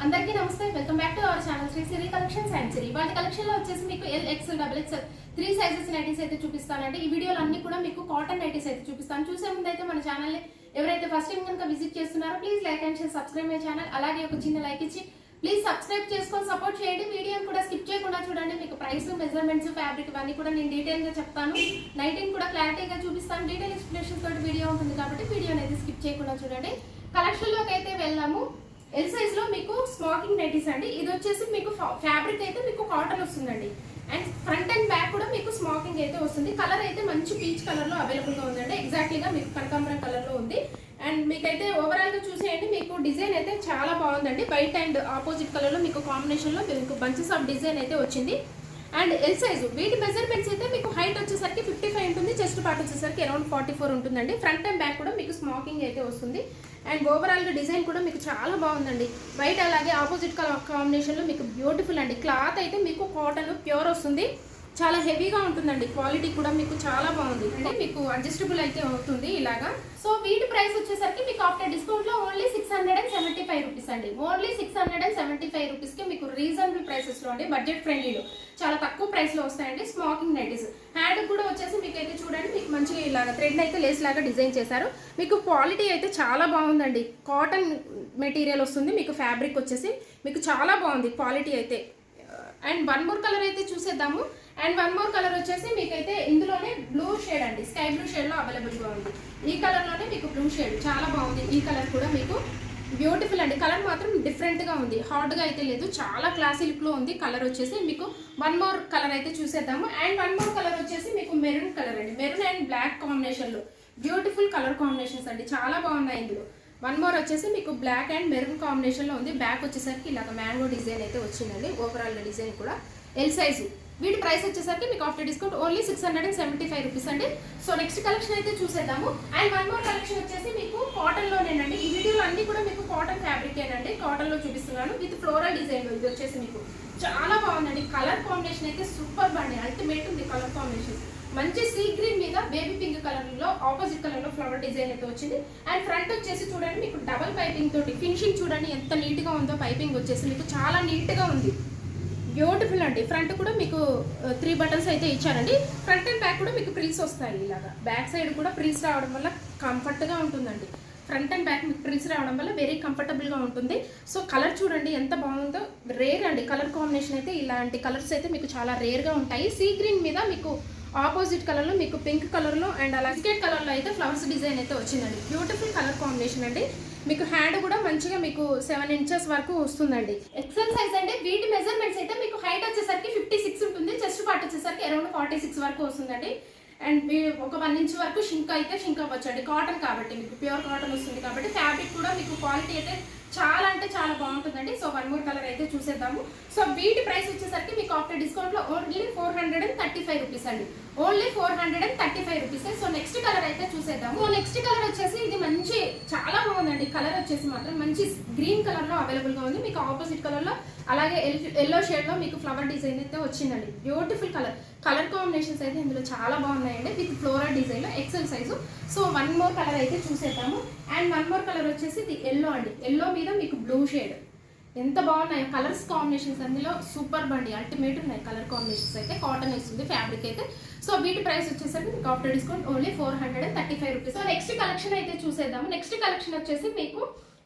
అందరికీ నమస్తే, welcome back to our channel Shri Siri collections and Siri. వాటి కలెక్షన్ లో వచ్చేసి మీకు L XL double XL 3 sizes nighties అయితే చూపిస్తానండి. ఈ వీడియోలో అన్ని కూడా మీకు కాటన్ నైటీస్ అయితే చూపిస్తాను. చూసే ముందు అయితే మన ఛానల్ ని ఎవరైతే ఫస్ట్ టైం కనుక విజిట్ చేస్తున్నారో please like and share, subscribe my channel. అలాగే ఒక చిన్న లైక్ ఇచ్చి ప్లీజ్ సబ్స్క్రైబ్ చేసుకొని సపోర్ట్ చేయండి. వీడియోని కూడా స్కిప్ చేయకుండా చూడండి. మీకు ప్రైస్, మెజర్మెంట్స్, ఫ్యాబ్రిక్ ఇవన్నీ కూడా నేను డీటెయిల్ గా చెప్తాను. నైటింగ్ కూడా క్లారిటీగా చూపిస్తాను. డీటెయిల్ ఎక్స్ప్లెనేషన్ తోటి వీడియో ఉంటుంది కాబట్టి వీడియోని అయితే స్కిప్ చేయకుండా చూడండి. కలెక్షన్ లోకి అయితే వెళ్దాము. ఎల్ సైజ్ లో మీకు స్మోకింగ్ నైటీస్ అండి. ఇది వచ్చేసి మీకు ఫ్యాబ్రిక్ అయితే మీకు కాటన్ వస్తుందండి. అండ్ ఫ్రంట్ అండ్ బ్యాక్ కూడా మీకు స్మోకింగ్ అయితే వస్తుంది. కలర్ అయితే మంచి పీచ్ కలర్ లో అవైలబుల్ గా ఉందండి. ఎగ్జాక్ట్లీగా మీకు కనకాంబరం కలర్ లో ఉంది. అండ్ మీకైతే ఓవరాల్ గా చూసేయండి, మీకు డిజైన్ అయితే చాలా బాగుందండి. వైట్ అండ్ ఆపోజిట్ కలర్ లో మీకు కాంబినేషన్ లో మీకు బంచెస్ ఆఫ్ డిజైన్ అయితే వచ్చింది. అండ్ ఎల్ సైజు వీటి మెజర్మెంట్స్ అయితే మీకు హైట్ వచ్చేసరికి 55 ఉంటుంది, చెస్ట్ పార్ట్ వచ్చేసరికి అరౌండ్ 44 ఉంటుందండి. ఫ్రంట్ అండ్ బ్యాక్ కూడా మీకు స్మోకింగ్ అయితే వస్తుంది. అండ్ ఓవరాల్ గా డిజైన్ కూడా మీకు చాలా బాగుందండి. వైట్ అలాగే ఆపోజిట్ కలర్ కాంబినేషన్ లో మీకు బ్యూటిఫుల్ అండి. క్లాత్ అయితే మీకు కాటన్ ప్యూర్ వస్తుంది, చాలా హెవీగా ఉంటుందండి. క్వాలిటీ కూడా మీకు చాలా బాగుంది. అంటే మీకు అడ్జస్టబుల్ అయితే అవుతుంది ఇలాగా. సో వీటి ప్రైస్ వచ్చేసరికి మీకు ఆఫ్టర్ డిస్కౌంట్ లో ఓన్లీ 675 రూపీస్ అండి. ఓన్లీ 675 రూపీస్ కి మీకు రీజనబుల్ ప్రైసెస్ లో అండి, బడ్జెట్ ఫ్రెండ్లీలో చాలా తక్కువ ప్రైస్ లో వస్తాయండి. స్మోకింగ్ నైటీస్ హ్యాండ్ కూడా వచ్చేసి మీకు అయితే చూడండి, మీకు మంచిగా ఇలాగా థ్రెడ్ అయితే లేస్ లాగా డిజైన్ చేశారు. మీకు క్వాలిటీ అయితే చాలా బాగుందండి. కాటన్ మెటీరియల్ వస్తుంది. మీకు ఫ్యాబ్రిక్ వచ్చేసి మీకు చాలా బాగుంది క్వాలిటీ అయితే. అండ్ వన్ మోర్ కలర్ అయితే చూసేద్దాము. అండ్ వన్ మోర్ కలర్ వచ్చేసి మీకైతే ఇందులోనే బ్లూ షేడ్ అండి, స్కై బ్లూ షేడ్ లో అవైలబుల్ గా ఉంది. ఈ కలర్ లోనే మీకు బ్లూ షేడ్ చాలా బాగుంది. ఈ కలర్ కూడా మీకు బ్యూటిఫుల్ అండి. కలర్ మాత్రం డిఫరెంట్ గా ఉంది, హాట్ గా అయితే లేదు, చాలా క్లాసీ లుక్ లో ఉంది. కలర్ వచ్చేసి మీకు వన్ మోర్ కలర్ అయితే చూసేద్దాము. అండ్ వన్ మోర్ కలర్ వచ్చేసి మీకు మెరూన్ కలర్ అండి. మెరూన్ అండ్ బ్లాక్ కాంబినేషన్ లో బ్యూటిఫుల్ కలర్ కాంబినేషన్స్ అండి, చాలా బాగున్నాయి ఇందులో. వన్ మోర్ వచ్చేసి మీకు బ్లాక్ అండ్ మెరూన్ కాంబినేషన్ లో ఉంది. బ్యాక్ వచ్చేసరికి ఇలాగ మ్యాంగో డిజైన్ అయితే వచ్చిందండి. ఓవరాల్ డిజైన్ కూడా ఎల్ సైజు. వీటి ప్రైస్ వచ్చేసరికి మీకు ఆఫ్టర్ డిస్కౌంట్ ఓన్లీ 675 రూపీస్ అండి. సో నెక్స్ట్ కలెక్షన్ అయితే చూసేద్దాము. అండ్ వన్ మోర్ కలెక్షన్ వచ్చేసి మీకు కాటన్ లోనేనండి. ఈ వీడియోలో అన్ని కూడా మీకు కాటన్ ఫ్యాబ్రిక్ ఏనండి, కాటన్ లో చూపిస్తున్నాను విత్ ఫ్లోరల్ డిజైన్ లో. ఇది వచ్చేసి మీకు చాలా బాగుందండి. కలర్ కాంబినేషన్ అయితే సూపర్ బండి, అల్టిమేట్ ఉంది కలర్ కాంబినేషన్. మంచి సీ గ్రీన్ మీద బేబీ పింక్ కలర్ లో ఆపోజిట్ కలర్ లో ఫ్లవర్ డిజైన్ అయితే వచ్చింది. అండ్ ఫ్రంట్ వచ్చేసి చూడండి మీకు డబల్ పైపింగ్ తోటి ఫినిషింగ్ చూడండి ఎంత నీట్ గా ఉందో. పైపింగ్ వచ్చేసి మీకు చాలా నీట్ గా ఉంది, బ్యూటిఫుల్ అండి. ఫ్రంట్ కూడా మీకు 3 బటన్స్ అయితే ఇచ్చారండి. ఫ్రంట్ అండ్ బ్యాక్ కూడా మీకు ప్రిల్స్ వస్తాయి ఇలాగా. బ్యాక్ సైడ్ కూడా ప్రిల్స్ రావడం వల్ల కంఫర్ట్ గా ఉంటుందండి. ఫ్రంట్ అండ్ బ్యాక్ మీకు ప్రిల్స్ రావడం వల్ల వెరీ కంఫర్టబుల్ గా ఉంటుంది. సో కలర్ చూడండి ఎంత బాగుందో. రేర్ అండి కలర్ కాంబినేషన్ అయితే. ఇలాంటి కలర్స్ అయితే మీకు చాలా రేర్ గా ఉంటాయి. సీ గ్రీన్ మీద మీకు ఆపోజిట్ కలర్ లో మీకు పింక్ కలర్ లో అండ్ అలా బిస్కెట్ కలర్ లో అయితే ఫ్లవర్స్ డిజైన్ అయితే వచ్చిందండి. బ్యూటిఫుల్ కలర్ కాంబినేషన్ అండి. మీకు హ్యాండ్ కూడా మంచిగా మీకు 7 ఇంచెస్ వరకు వస్తుందండి. ఎక్సెల్ సైజ్ అండి. వీటి మెజర్మెంట్స్ అయితే మీకు హైట్ వచ్చేసరికి 56 ఉంటుంది, చెస్ట్ పార్ట్ వచ్చేసరికి అరౌండ్ 46 వరకు వస్తుందండి. అండ్ ఒక 1 ఇంచ్ వరకు షింక్ అవ్వచ్చు అండి. కాటన్ కాబట్టి మీకు ప్యూర్ కాటన్ వస్తుంది కాబట్టి ఫ్యాబ్రిక్ కూడా మీకు క్వాలిటీ అయితే చాలా అంటే చాలా బాగుంటుందండి. సో వన్ మోర్ కలర్ అయితే చూసేద్దాము. సో వీటి ప్రైస్ వచ్చేసరికి మీకు ఆఫ్టర్ డిస్కౌంట్ లో ఓన్లీ 435 రూపీస్ అండి. Only 435 rupees. So next colour అయితే చూసేద్దాము. నెక్స్ట్ కలర్ వచ్చేసి ఇది మంచి చాలా బాగుందండి. కలర్ వచ్చేసి మాత్రం మంచి గ్రీన్ కలర్ లో అవైలబుల్ గా ఉంది. మీకు ఆపోజిట్ కలర్ లో అలాగే ఎల్లో షేడ్ లో మీకు ఫ్లవర్ డిజైన్ అయితే వచ్చిందండి. బ్యూటిఫుల్ కలర్ కాంబినేషన్స్ అయితే ఇందులో చాలా బాగున్నాయండి విత్ ఫ్లోరల్ డిజైన్ లో XL size. So one more colour అయితే చూసేద్దాము. అండ్ వన్ మోర్ కలర్ వచ్చేసి ఇది ఎల్లో అండి. ఎల్లో మీద మీకు బ్లూ షేడ్ ఎంత బాగున్నాయి కలర్స్ కాంబినేషన్స్. అందులో సూపర్ బండి, అల్టిమేట్ ఉన్నాయి కలర్ కాంబినేషన్స్ అయితే. కాటన్ వస్తుంది ఫ్యాబ్రిక్ అయితే. సో వీటి ప్రైస్ వచ్చేసరికి మీకు after discount only 435 rupees. So next collection అయితే చూసేద్దాము. నెక్స్ట్ కలెక్షన్ వచ్చేసి మీకు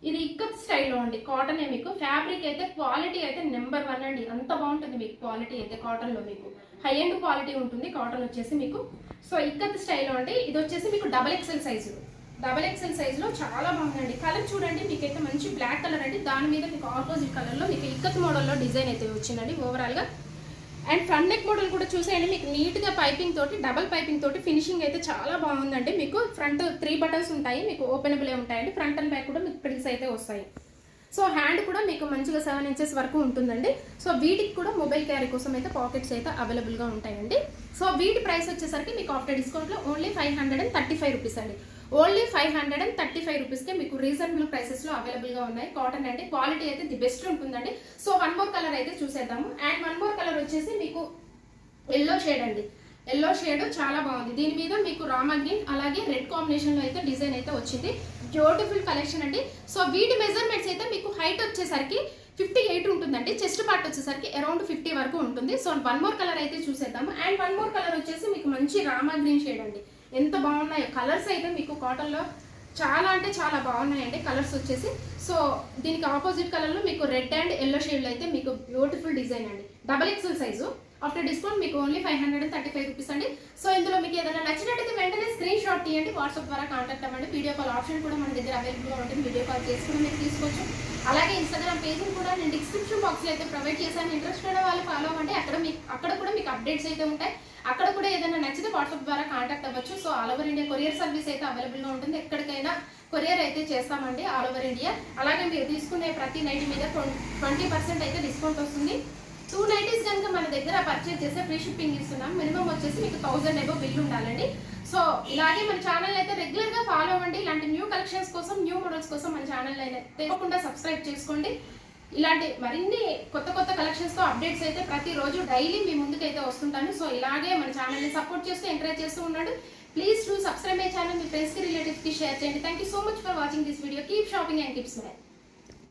ఇది ఇక్కత్ స్టైల్లో అండి. కాటన్ మీకు ఫ్యాబ్రిక్ అయితే క్వాలిటీ అయితే నెంబర్ 1 అండి. అంత బాగుంటుంది మీకు క్వాలిటీ అయితే. కాటన్ లో మీకు హై ఎండ్ క్వాలిటీ ఉంటుంది కాటన్ వచ్చేసి మీకు. సో ఇక్కత్ స్టైల్లో అండి. ఇది వచ్చేసి మీకు డబల్ ఎక్సెల్ సైజ్ లో చాలా బాగుందండి. కలర్ చూడండి మీకైతే మంచి బ్లాక్ కలర్ అండి. దాని మీద మీకు ఆపోజిట్ కలర్ లో మీకు ఇక్కత్ మోడల్ లో డిజైన్ అయితే వచ్చిందండి ఓవరాల్ గా. అండ్ ఫ్రంట్ నెక్ మోడల్ కూడా చూసేయండి, మీకు నీట్ గా పైపింగ్ తోటి డబల్ పైపింగ్ తోటి ఫినిషింగ్ అయితే చాలా బాగుందండి. మీకు ఫ్రంట్ 3 బటన్స్ ఉంటాయి, మీకు ఓపెనబుల్ ఉంటాయండి. ఫ్రంట్ అండ్ బ్యాక్ కూడా మీకు ప్రిల్స్ అయితే వస్తాయి. సో హ్యాండ్ కూడా మీకు మంచిగా 7 ఇంచెస్ వరకు ఉంటుందండి. సో వీటికి కూడా మొబైల్ క్యారీ కోసం అయితే పాకెట్స్ అయితే అవైలబుల్ గా ఉంటాయండి. సో వీటి ప్రైస్ వచ్చేసరికి మీకు ఆఫ్టర్ డిస్కౌంట్ లో ఓన్లీ 535 రూపీస్ అండి. ఓన్లీ 535 రూపీస్కే మీకు రీజనబుల్ ప్రైసెస్ లో అవైలబుల్ గా ఉన్నాయి. కాటన్ అంటే క్వాలిటీ అయితే ది బెస్ట్ ఉంటుందండి. సో వన్ మోర్ కలర్ అయితే చూసేద్దాము. అండ్ వన్ మోర్ కలర్ వచ్చేసి మీకు ఎల్లో షేడ్ అండి. ఎల్లో షేడ్ చాలా బాగుంది. దీని మీద మీకు రామా గ్రీన్ అలాగే రెడ్ కాంబినేషన్ లో అయితే డిజైన్ అయితే వచ్చింది. బ్యూటిఫుల్ కలెక్షన్ అండి. సో వీటి మెజర్మెంట్స్ అయితే మీకు హైట్ వచ్చేసరికి 58 ఉంటుందండి. చెస్ట్ పార్ట్ వచ్చేసరికి అరౌండ్ 50 వరకు ఉంటుంది. సో 1 మోర్ కలర్ అయితే చూసేద్దాము. అండ్ 1 మోర్ కలర్ వచ్చేసి మీకు మంచి రామా గ్రీన్ షేడ్ అండి. ఎంత బాగున్నాయో కలర్స్ అయితే మీకు కాటన్లో చాలా అంటే చాలా బాగున్నాయండి కలర్స్ వచ్చేసి. సో దీనికి ఆపోజిట్ కలర్లో మీకు రెడ్ అండ్ ఎల్లో షేడ్లో అయితే మీకు బ్యూటిఫుల్ డిజైన్ అండి. XXL size. ఆఫ్టర్ డిస్కౌంట్ మీకు ఓన్లీ 535 రూపీస్ అండి. సో ఇందులో మీకు ఏదైనా నచ్చినట్టయితే వెంటనే స్క్రీన్ షాట్ తీయండి, వాట్సాప్ ద్వారా కాంటాక్ట్ అవ్వండి. వీడియో కాల్ ఆప్షన్ కూడా మన దగ్గర అవైలబుల్గా ఉంటుంది. వీడియో కాల్ చేసుకుని మీరు తీసుకోవచ్చు. అలాగే ఇన్స్టాగ్రామ్ పేజ్ని కూడా నేను డిస్క్రిప్షన్ బాక్స్లో అయితే ప్రొవైడ్ చేశాను. ఇంట్రెస్ట్ ఉన్న వాళ్ళు ఫాలో అవ్వండి. అక్కడ కూడా మీకు అప్డేట్స్ అయితే ఉంటాయి. అక్కడ కూడా ఏదైనా నచ్చితే వాట్సాప్ ద్వారా కాంటాక్ట్ అవ్వచ్చు. So all over India courier service అయితే అవైలబుల్గా ఉంటుంది. ఎక్కడికైనా కొరియర్ అయితే చేస్తామండి ఆల్ ఓవర్ ఇండియా. అలాగే మీరు తీసుకునే ప్రతి నైట్ మీద 20% అయితే డిస్కౌంట్ వస్తుంది. 2 నైటీస్ కనుక మన దగ్గర పర్చేజ్ చేస్తే ఫ్రీ షిప్పింగ్ ఇస్తున్నాం. మినిమం వచ్చేసి మీకు 1000 ఎబో బిల్ ఉండాలండి. సో ఇలాగే మన ఛానల్ అయితే రెగ్యులర్గా ఫాలో అవ్వండి. ఇలాంటి న్యూ కలెక్షన్స్ కోసం, న్యూ మోడల్స్ కోసం మన ఛానల్ అయితే తప్పకుండా సబ్స్క్రైబ్ చేసుకోండి. ఇలాంటి మరిన్ని కొత్త కలెక్షన్స్తో అప్డేట్స్ అయితే ప్రతిరోజు డైలీ మీ ముందుకైతే వస్తుంటాను. సో ఇలాగే మన ఛానల్ని సపోర్ట్ చేస్తూ ఎంకరేజ్ చేస్తూ ఉన్నాడు. Please do subscribe my channel. మీ ఫ్రెండ్స్కి రిలేటివ్స్కి షేర్ చేయండి. Thank you so much for watching this video. Keep shopping and keep smile.